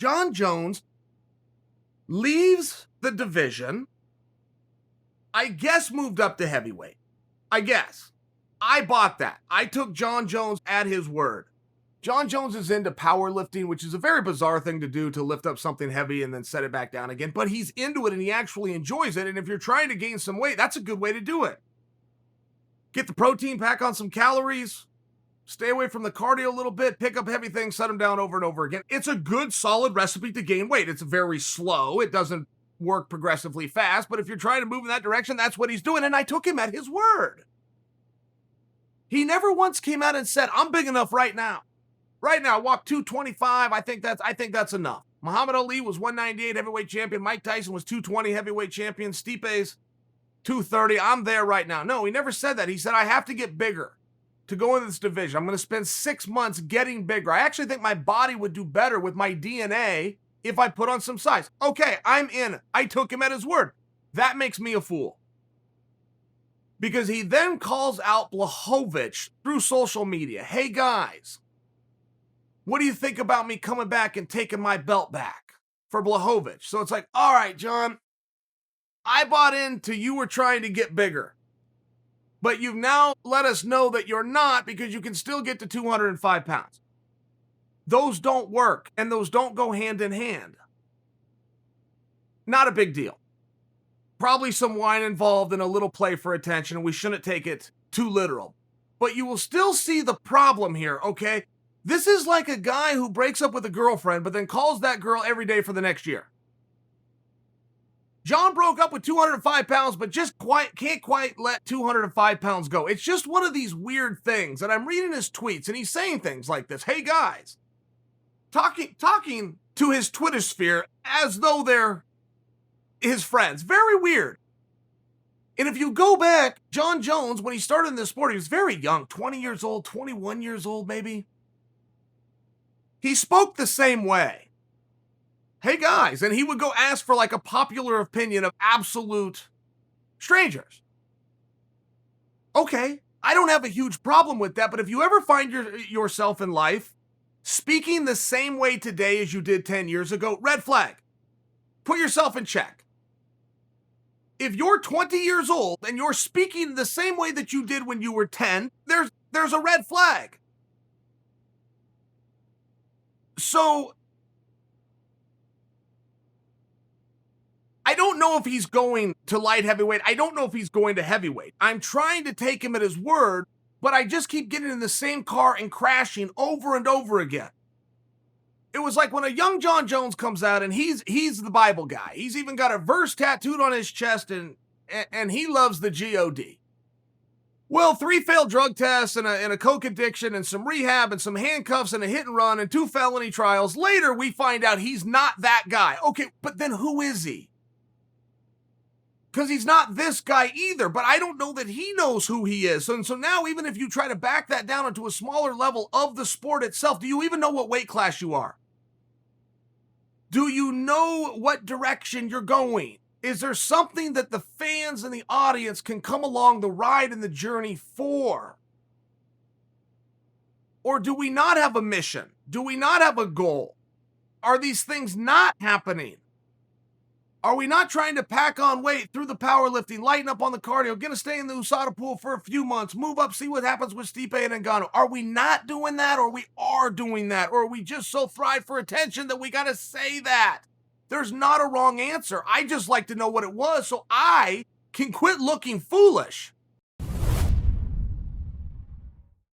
Jon Jones leaves the division, I guess moved up to heavyweight. I guess. I bought that. I took Jon Jones at his word. Jon Jones is into powerlifting, which is a very bizarre thing to do, to lift up something heavy and then set it back down again, but he's into it and he actually enjoys it. And if you're trying to gain some weight, that's a good way to do it. Get the protein, pack on some calories, stay away from the cardio a little bit, pick up heavy things, set them down over and over again. It's a good, solid recipe to gain weight. It's very slow. It doesn't work progressively fast, but if you're trying to move in that direction, that's what he's doing. And I took him at his word. He never once came out and said, I'm big enough right now. Right now, walk 225. I think that's enough. Muhammad Ali was 198 heavyweight champion. Mike Tyson was 220 heavyweight champion. Stipe's 230. I'm there right now. No, he never said that. He said, I have to get bigger to go into this division. I'm going to spend 6 months getting bigger. I actually think my body would do better with my DNA if I put on some size. Okay, I'm in. I took him at his word. That makes me a fool. Because he then calls out Blachowicz through social media. Hey, guys. What do you think about me coming back and taking my belt back for Blachowicz? So it's like, all right, Jon, I bought into you were trying to get bigger, but you've now let us know that you're not, because you can still get to 205 pounds. Those don't work, and those don't go hand in hand. Not a big deal. Probably some wine involved and a little play for attention, and we shouldn't take it too literal. But you will still see the problem here, okay? This is like a guy who breaks up with a girlfriend, but then calls that girl every day for the next year. Jon broke up with 205 pounds, but just can't quite let 205 pounds go. It's just one of these weird things. And I'm reading his tweets, and he's saying things like this. Hey, guys. Talking to his Twitter sphere as though they're his friends. Very weird. And if you go back, Jon Jones, when he started in this sport, he was very young, 20 years old, 21 years old maybe. He spoke the same way. Hey guys, and he would go ask for like a popular opinion of absolute strangers. Okay, I don't have a huge problem with that, but if you ever find yourself in life speaking the same way today as you did 10 years ago, red flag. Put yourself in check. If you're 20 years old and you're speaking the same way that you did when you were 10, there's a red flag. So, I don't know if he's going to light heavyweight. I don't know if he's going to heavyweight. I'm trying to take him at his word, but I just keep getting in the same car and crashing over and over again. It was like when a young Jon Jones comes out, and he's the Bible guy. He's even got a verse tattooed on his chest, and he loves the G-O-D. Well, 3 failed drug tests and a coke addiction and some rehab and some handcuffs and a hit and run and 2 felony trials. Later, we find out he's not that guy. Okay, but then who is he? Because he's not this guy either, but I don't know that he knows who he is. And so now, even if you try to back that down into a smaller level of the sport itself, do you even know what weight class you are? Do you know what direction you're going? Is there something that the fans and the audience can come along the ride and the journey for? Or do we not have a mission? Do we not have a goal? Are these things not happening? Are we not trying to pack on weight through the powerlifting, lighten up on the cardio, gonna stay in the USADA pool for a few months, move up, see what happens with Stipe and Ngannou? Are we not doing that, or we are doing that? Or are we just so fried for attention that we gotta say that? There's not a wrong answer. I just like to know what it was so I can quit looking foolish.